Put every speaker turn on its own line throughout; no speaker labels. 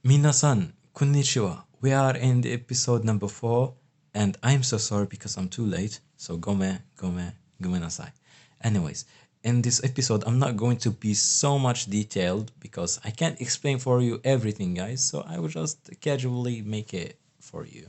Minasan, konnichiwa. We are in the episode number 4, and I'm so sorry because I'm too late. So gome nasai. Anyways, in this episode, I'm not going to be so much detailed because I can't explain for you everything, guys. So I will just casually make it for you.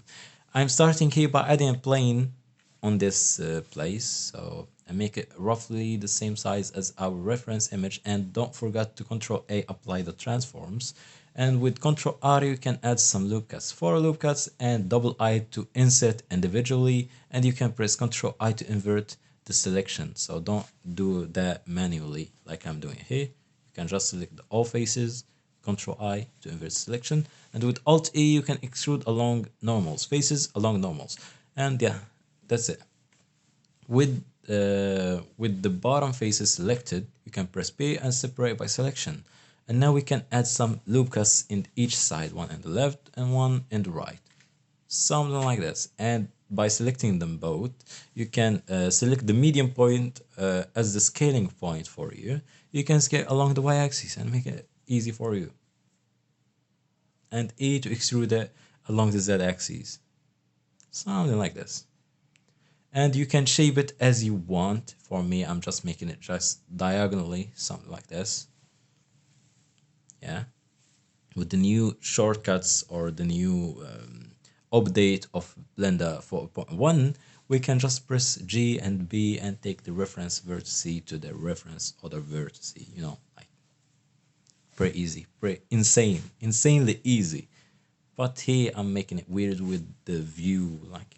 I'm starting here by adding a plane on this place. So I make it roughly the same size as our reference image, and don't forget to Control A apply the transforms. And with Control R you can add some loop cuts, 4 loop cuts, and double I to insert individually, and you can press Control I to invert the selection. So don't do that manually like I'm doing here. You can just select all faces, Control I to invert selection, and with Alt E you can extrude along normals, faces along normals, and yeah, that's it. With the bottom faces selected, you can press P and separate by selection. And now we can add some loop cuts in each side, one in the left and one in the right. Something like this. And by selecting them both, you can select the medium point as the scaling point for you. You can scale along the y-axis and make it easy for you. And E to extrude it along the z-axis. Something like this. And you can shape it as you want. For me, I'm just making it just diagonally, something like this. Yeah, with the new shortcuts or the new update of Blender 4.1, we can just press G and B and take the reference vertex to the reference other vertex. You know, like pretty easy, pretty insanely easy. But here I'm making it weird with the view, like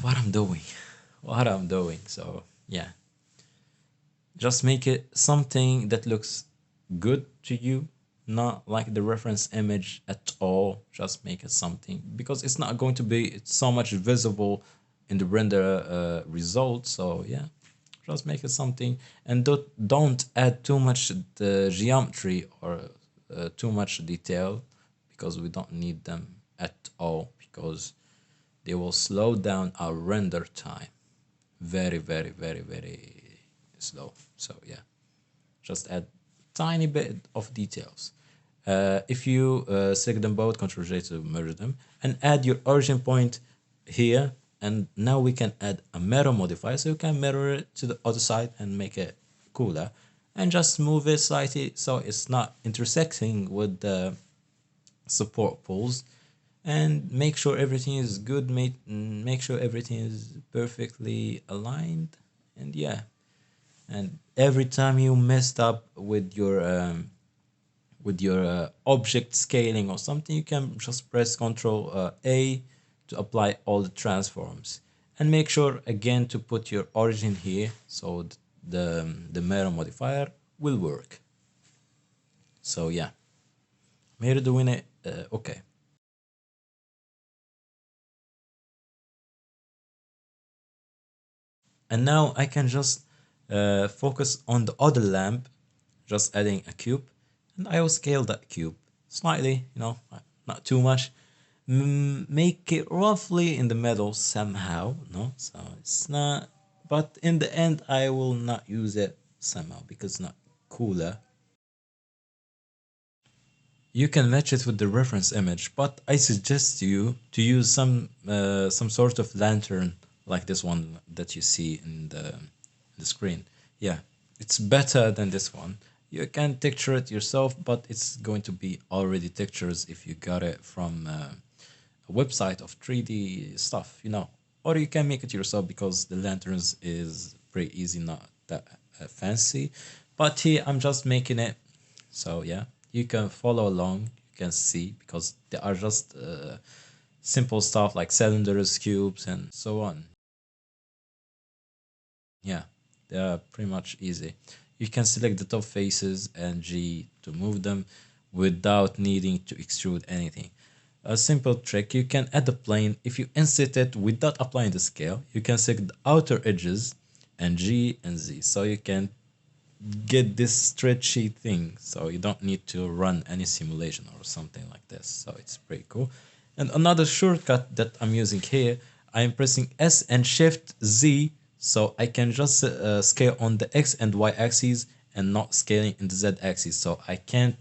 what I'm doing. So yeah, just make it something that looks good to you, not like the reference image at all. Just make it something, because it's not going to be so much visible in the render result. So yeah, just make it something, and don't add too much the geometry or too much detail, because we don't need them at all, because they will slow down our render time very slow. So yeah, just add tiny bit of details. If you select them both, Ctrl J to merge them, and add your origin point here, and now we can add a mirror modifier, so you can mirror it to the other side and make it cooler, and just move it slightly so it's not intersecting with the support poles, and make sure everything is good, make sure everything is perfectly aligned. And yeah, and every time you messed up with your object scaling or something, you can just press Ctrl A to apply all the transforms, and make sure again to put your origin here so the mirror modifier will work. So yeah, mirror doing it okay. And now I can just focus on the other lamp, just adding a cube, and I will scale that cube slightly, you know, not too much. Make it roughly in the middle somehow, no? So it's not, but in the end, I will not use it somehow because it's not cooler. You can match it with the reference image, but I suggest you to use some sort of lantern like this one that you see in the screen. Yeah, it's better than this one. You can texture it yourself, but it's going to be already textures if you got it from a website of 3D stuff, you know. Or you can make it yourself because the lanterns is pretty easy, not that fancy. But here I'm just making it. So yeah, you can follow along, you can see, because they are just simple stuff like cylinders, cubes, and so on. Yeah, they are pretty much easy. You can select the top faces and G to move them without needing to extrude anything. A simple trick, you can add a plane. If you insert it without applying the scale, you can select the outer edges and G and Z, so you can get this stretchy thing, so you don't need to run any simulation or something like this. So it's pretty cool. And another shortcut that I'm using here, I'm pressing S and Shift Z, so I can just scale on the X and Y axes and not scaling in the z-axis, so I can't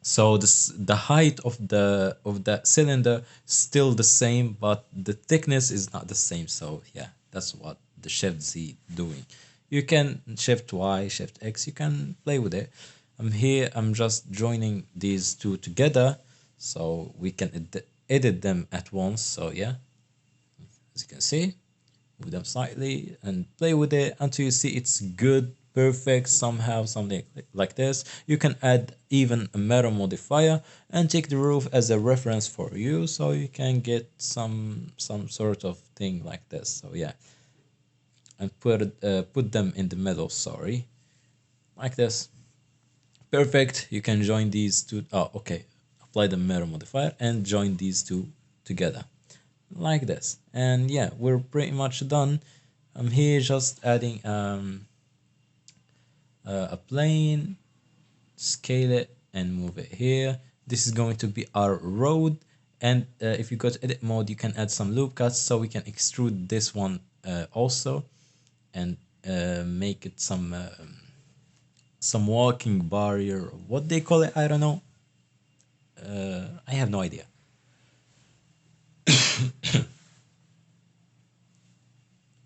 so this the height of the cylinder still the same, but the thickness is not the same. So yeah, that's what the Shift Z doing. You can Shift Y, Shift X, you can play with it. I'm here, I'm just joining these two together so we can edit them at once. So yeah, as you can see, move them slightly and play with it until you see it's good, perfect, somehow something like this. You can add even a mirror modifier and take the roof as a reference for you, so you can get some sort of thing like this. So yeah, and put them in the middle, sorry, like this. Perfect. You can join these two. Oh, okay, apply the mirror modifier and join these two together like this. And yeah, we're pretty much done. I'm here just adding a plane, scale it and move it here. This is going to be our road, and if you go to edit mode, you can add some loop cuts, so we can extrude this one also, and make it some walking barrier, what they call it, I don't know. I have no idea.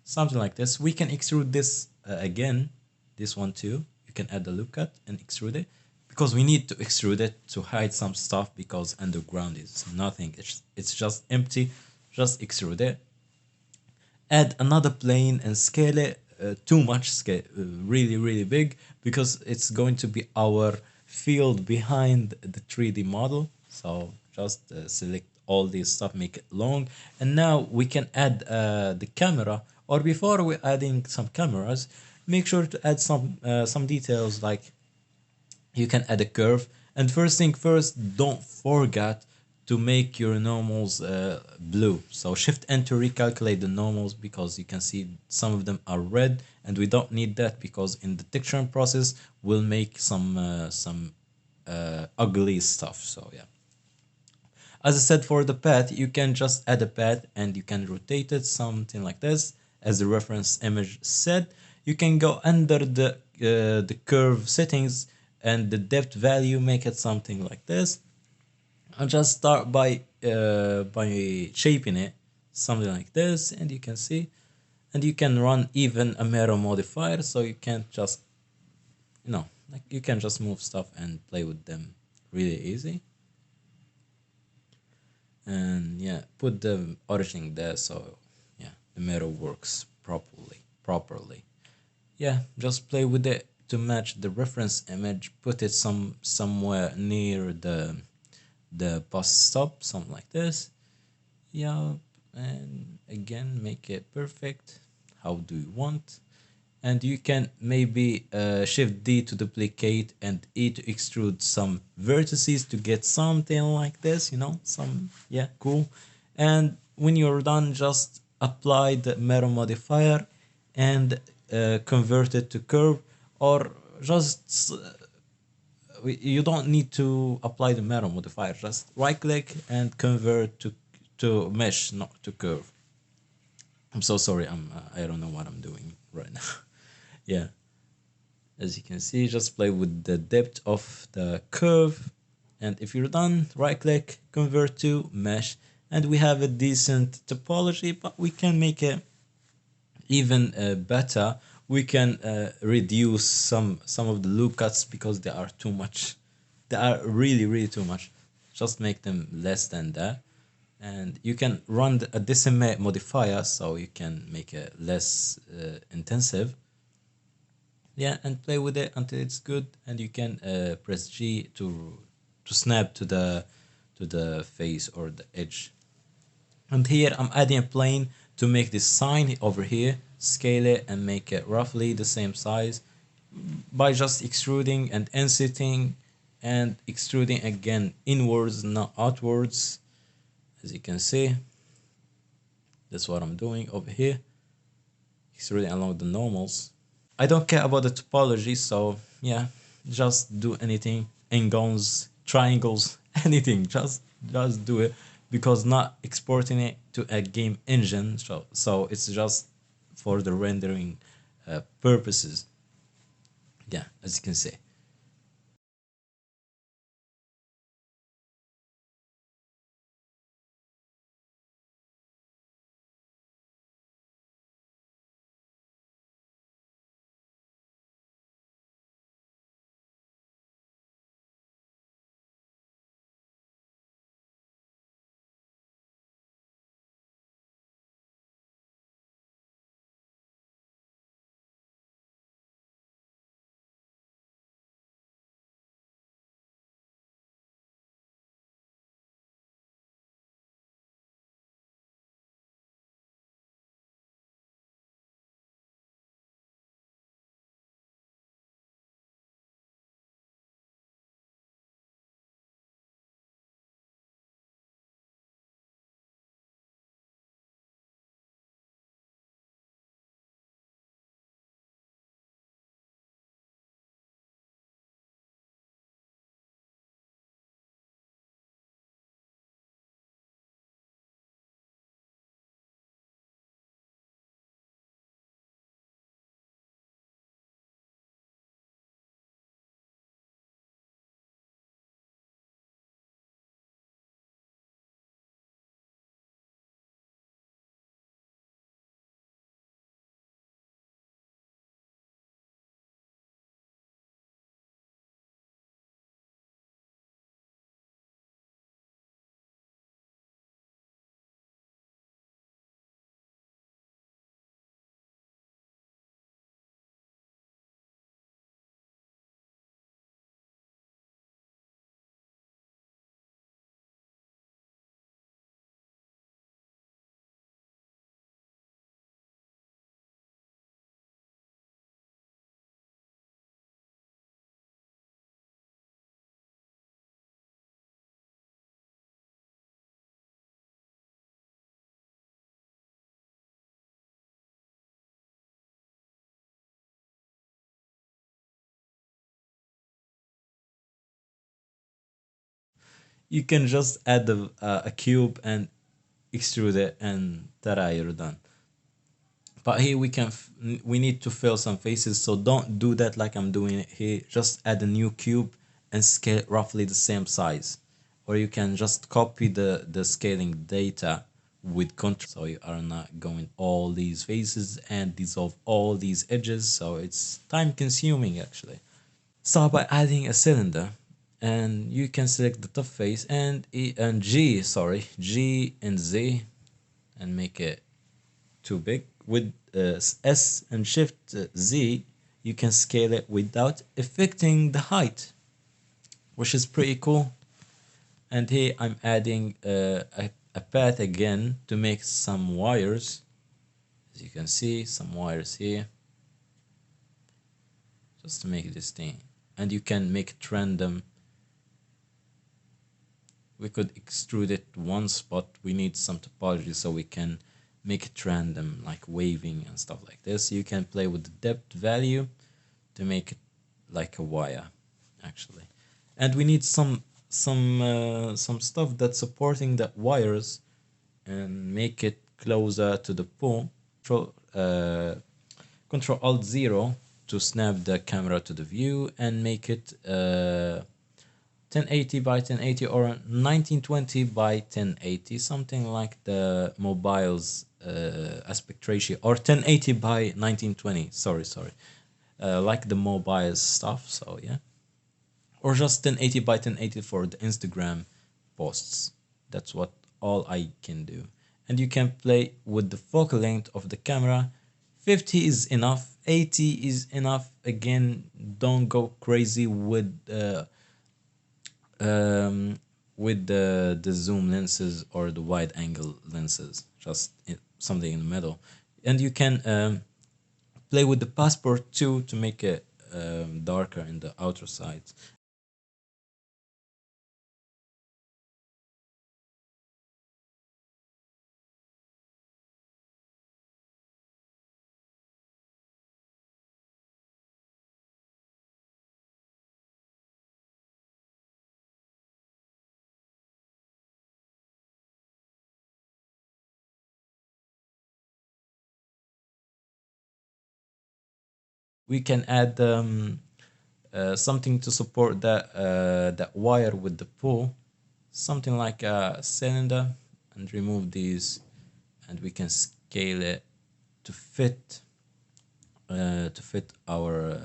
Something like this. We can extrude this again, this one too. You can add the loop cut and extrude it, because we need to extrude it to hide some stuff, because underground is nothing. It's just empty. Just extrude it. Add another plane and scale it too much, scale really big, because it's going to be our field behind the 3D model. So just select all this stuff, make it long, and now we can add the camera. Or before we're adding some cameras, make sure to add some details, like you can add a curve. And first thing first, don't forget to make your normals blue. So Shift N to recalculate the normals, because you can see some of them are red, and we don't need that, because in the texturing process we'll make some ugly stuff. So yeah, as I said, for the path, you can just add a path and you can rotate it something like this, as the reference image said. You can go under the curve settings and the depth value, make it something like this. I'll just start by shaping it something like this, and you can see, and you can run even a mirror modifier, so you can't just, like you can just move stuff and play with them really easy. And yeah, put the origin there, so yeah, the mirror works properly. Yeah, just play with it to match the reference image. Put it somewhere near the bus stop, something like this. Yeah, and again, make it perfect. How do you want? And you can maybe Shift D to duplicate and E to extrude some vertices to get something like this, yeah, cool. And when you're done, just apply the mirror modifier and convert it to curve, or just you don't need to apply the mirror modifier. Just right click and convert to mesh, not to curve. I'm so sorry. I don't know what I'm doing right now. Yeah, as you can see, just play with the depth of the curve, and if you're done, right click, convert to mesh, and we have a decent topology. But we can make it even better. We can reduce some of the loop cuts, because they are too much. They are really too much. Just make them less than that, and you can run a decimate modifier, so you can make it less intensive. Yeah, and play with it until it's good, and you can press G to snap to the face or the edge. And here I'm adding a plane to make this sign over here, scale it and make it roughly the same size by just extruding and insetting and extruding again inwards, not outwards. As you can see, that's what I'm doing over here, extruding along the normals. I don't care about the topology, so yeah, just do anything, n-gons, triangles, anything, just do it, because not exporting it to a game engine, so it's just for the rendering purposes. Yeah, as you can see. You can just add a cube and extrude it, and ta-da, you're done. But here we need to fill some faces, so don't do that like I'm doing it here. Just add a new cube and scale roughly the same size. Or you can just copy the scaling data with control, so you are not going all these faces and dissolve all these edges, so it's time consuming actually. Start by adding a cylinder, and you can select the top face and G and Z, and make it too big. With S and Shift Z, you can scale it without affecting the height, which is pretty cool. And here I'm adding a path again to make some wires. As you can see, some wires here, just to make this thing. And you can make it random. We could extrude it one spot. We need some topology so we can make it random, like waving and stuff like this. You can play with the depth value to make it like a wire actually. And we need some stuff that's supporting the wires, and make it closer to the pole. Control Alt 0 to snap the camera to the view, and make it 1080 by 1080 or 1920 by 1080, something like the mobiles aspect ratio, or 1080 by 1920. Sorry, like the mobile stuff. So yeah, or just 1080 by 1080 for the Instagram posts. That's what all I can do. And you can play with the focal length of the camera. 50 is enough, 80 is enough. Again, don't go crazy um, with the zoom lenses or the wide angle lenses, just something in the middle. And you can play with the passport too to make it darker in the outer sides. We can add something to support that wire with the pull, something like a cylinder, and remove these, and we can scale it to fit our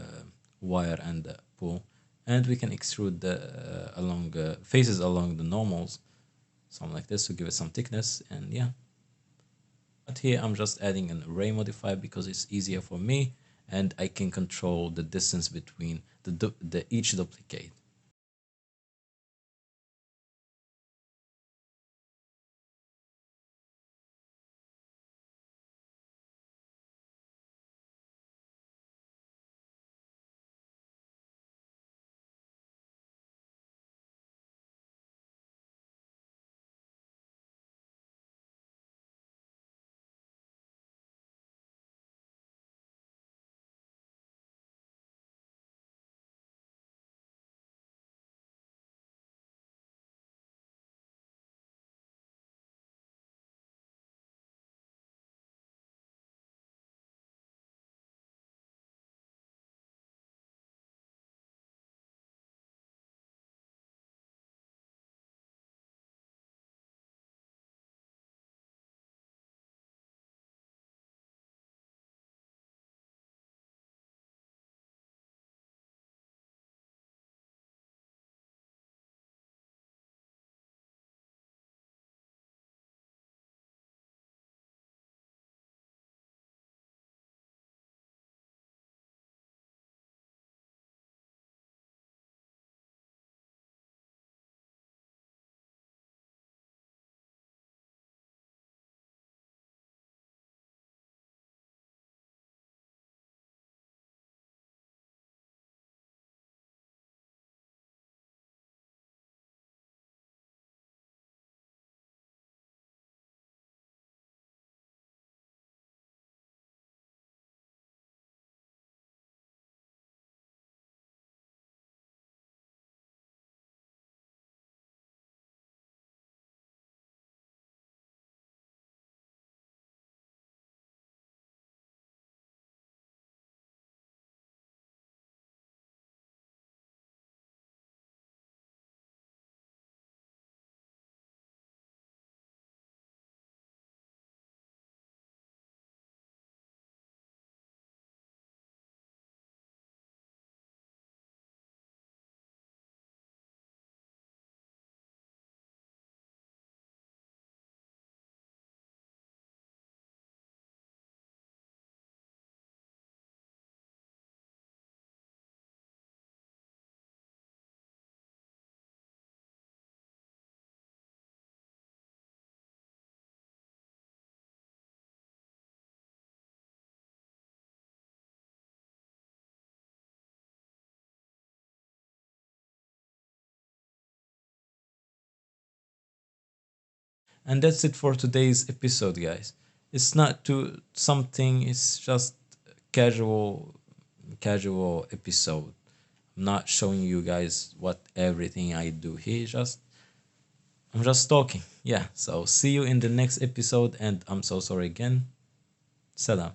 wire and the pull, and we can extrude the along faces along the normals, something like this, to give it some thickness. And yeah, but here I'm just adding an array modifier because it's easier for me, and I can control the distance between the each duplicate. And that's it for today's episode, guys. It's not too something, it's just casual episode. I'm not showing you guys what everything I do here. Just I'm just talking. Yeah. So see you in the next episode, and I'm so sorry again. Salam.